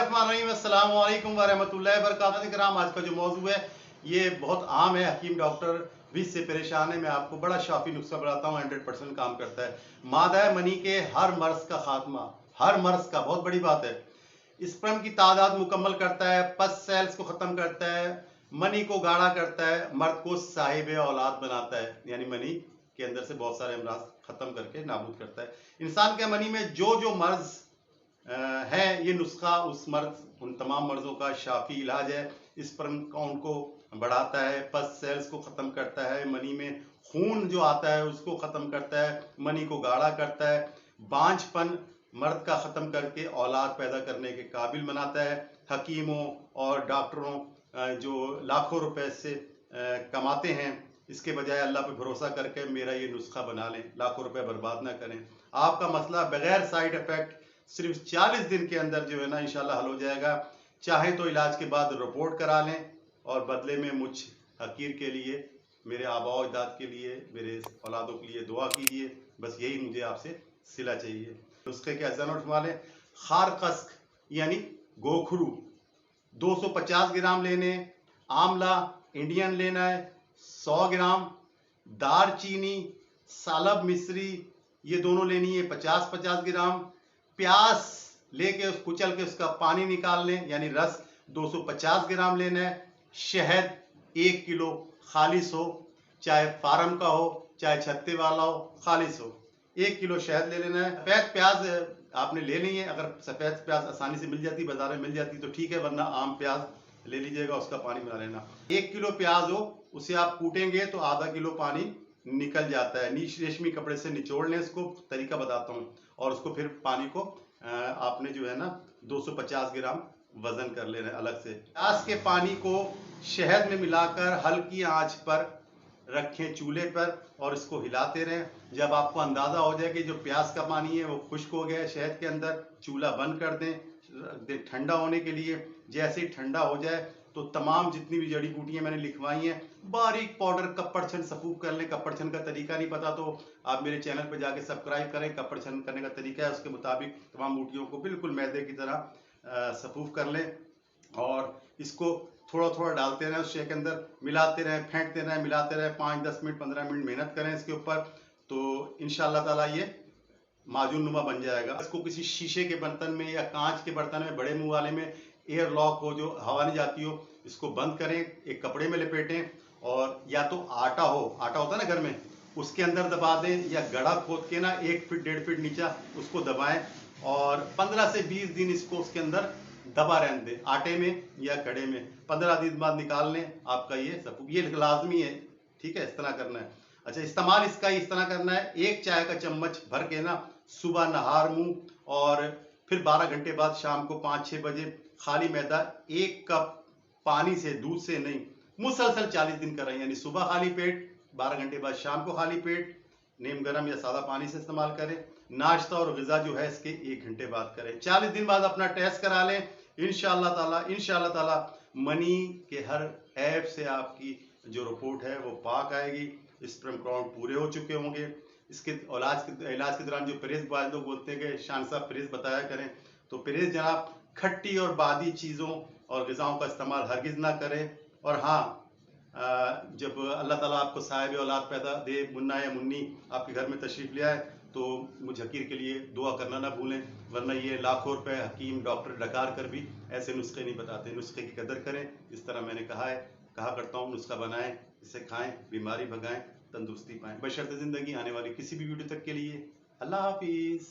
अस्सलाम वालेकुम वरहमतुल्लाहि वबरकातुहू। आज का जो मौजू है ये बहुत आम है। हकीम डॉक्टर भी इससे परेशान है। मैं आपको बड़ा शाफी नुस्खा बताता हूँ, 100% काम करता है। मादा मनी के हर मर्ज का खात्मा, हर मर्ज का, बहुत बड़ी बात है। स्पर्म की तादाद मुकम्मल करता है, पस सेल्स को खत्म करता है, मनी को गाढ़ा करता है, मर्द को साहिब औलाद बनाता है, यानी मनी के अंदर से बहुत सारे अमराज खत्म करके नाबूद करता है। इंसान के मनी में जो जो मर्ज है, ये नुस्खा उस मर्ज, उन तमाम मर्जों का शाफी इलाज है। स्पर्म काउंट को बढ़ाता है, पस सेल्स को खत्म करता है, मनी में खून जो आता है उसको खत्म करता है, मनी को गाढ़ा करता है, बांझपन मर्द का खत्म करके औलाद पैदा करने के काबिल बनाता है। हकीमों और डॉक्टरों जो लाखों रुपए से कमाते हैं, इसके बजाय अल्लाह पे भरोसा करके मेरा ये नुस्खा बना लें, लाखों रुपए बर्बाद ना करें। आपका मसला बगैर साइड इफेक्ट सिर्फ 40 दिन के अंदर जो है ना इंशाल्लाह हल हो जाएगा। चाहे तो इलाज के बाद रिपोर्ट करा लें और बदले में मुझ हकीर के लिए, मेरे आबा अजदाद के लिए, मेरे औलादों के लिए दुआ कीजिए। बस यही मुझे आपसे सिला चाहिए। नुस्खे के अज़ा नोट वाले, खारकस्क यानी गोखरू 250 ग्राम लेने, आंवला इंडियन लेना है 100 ग्राम, दारचीनी, सालब मिस्री ये दोनों लेनी है 50-50 ग्राम, प्याज लेके उस कुचल के उसका पानी निकाल लें, यानी रस 250 ग्राम लेना है, शहद 1 किलो खालिस हो, चाहे फार्म का हो चाहे छत्ते वाला हो, खालिस हो, 1 किलो शहद ले लेना है। सफेद प्याज आपने ले ली है, अगर सफेद प्याज आसानी से मिल जाती, बाजार में मिल जाती तो ठीक है, वरना आम प्याज ले लीजिएगा, उसका पानी बना लेना। 1 किलो प्याज हो, उसे आप कूटेंगे तो आधा किलो पानी निकल जाता है। रेशमी कपड़े से निचोड़ लें, इसको तरीका बताता हूँ, और उसको फिर पानी को आपने जो है ना 250 ग्राम वजन कर लेना है अलग से। प्याज के पानी को शहद में मिलाकर हल्की आंच पर रखें चूल्हे पर और इसको हिलाते रहें। जब आपको अंदाजा हो जाए कि जो प्याज का पानी है वो खुश्क हो गया है शहद के अंदर, चूल्हा बंद कर दें, रख दें ठंडा होने के लिए। जैसे ही ठंडा हो जाए तो तमाम जितनी भी जड़ी बूटियां मैंने लिखवाई हैं बारीक पाउडर कपड़ छन सफूफ कर लें। कपड़ छन का तरीका नहीं पता तो आप मेरे चैनल पर जाके सब्सक्राइब करें। कपड़ छन करने का तरीका है, उसके मुताबिक तमाम बूटियों को बिल्कुल मैदे की तरह सफूफ कर लें और इसको थोड़ा थोड़ा डालते रहें, उस शेक के अंदर मिलाते रहें, फेंटते रहें, मिलाते रहें। 5-10 मिनट 15 मिनट मेहनत करें इसके ऊपर, तो इंशाल्लाह ताला ये माजून नुमा बन जाएगा। इसको किसी शीशे के बर्तन में या कांच के बर्तन में, बड़े मुंह वाले में, एयर लॉक हो जो हवा नहीं जाती हो, इसको बंद करें, एक कपड़े में लपेटें और या तो आटा हो, आटा होता है ना घर में, उसके अंदर दबा दें, या गड़ा खोद के ना 1 फीट 1.5 फीट नीचा उसको दबाएं और 15 से 20 दिन इसको उसके अंदर दबा रहने दें, आटे में या कड़े में। 15 दिन बाद निकाल लें, आपका ये सब ये लाजमी है, ठीक है, इस तरह करना है। अच्छा, इस्तेमाल इसका इस तरह करना है, 1 चाय का चम्मच भर के ना सुबह नहार मुंह और फिर 12 घंटे बाद शाम को 5-6 बजे खाली मैदा 1 कप पानी से, दूध से नहीं, मुसलसल 40 दिन करें, यानी सुबह खाली पेट, 12 घंटे बाद शाम को खाली पेट, नीम गर्म या सादा पानी से इस्तेमाल करें। नाश्ता और ग़िज़ा जो है इसके 1 घंटे बाद करें। 40 दिन बाद अपना टेस्ट करा लें, इंशाल्लाह ताला मनी के हर ऐप से आपकी जो रिपोर्ट है वो पाक आएगी, स्पर्म काउंट पूरे हो चुके होंगे। इसके इलाज के दौरान जो परहेज बाज लोग बोलते हैं कि शान साहब परहेज बताया करें, तो परहेज जनाब खट्टी और बादी चीज़ों और ग़िज़ाओं का इस्तेमाल हरगिज़ ना करें। और हाँ, जब अल्लाह ताला आपको साहिब औलाद पैदा दे, मुन्ना या मुन्नी आपके घर में तशरीफ़ ले आए, तो मुझ हकीर के लिए दुआ करना ना भूलें, वरना ये लाखों रुपए हकीम डॉक्टर डकार कर भी ऐसे नुस्खे नहीं बताते। नुस्खे की कदर करें, इस तरह मैंने कहा करता हूँ, नुस्खा बनाएं, इसे खाएं, बीमारी भगाएं, तंदुरुस्ती पाएं, बशर्ते ज़िंदगी आने वाली किसी भी वीडियो तक के लिए। अल्लाह हाफिज़।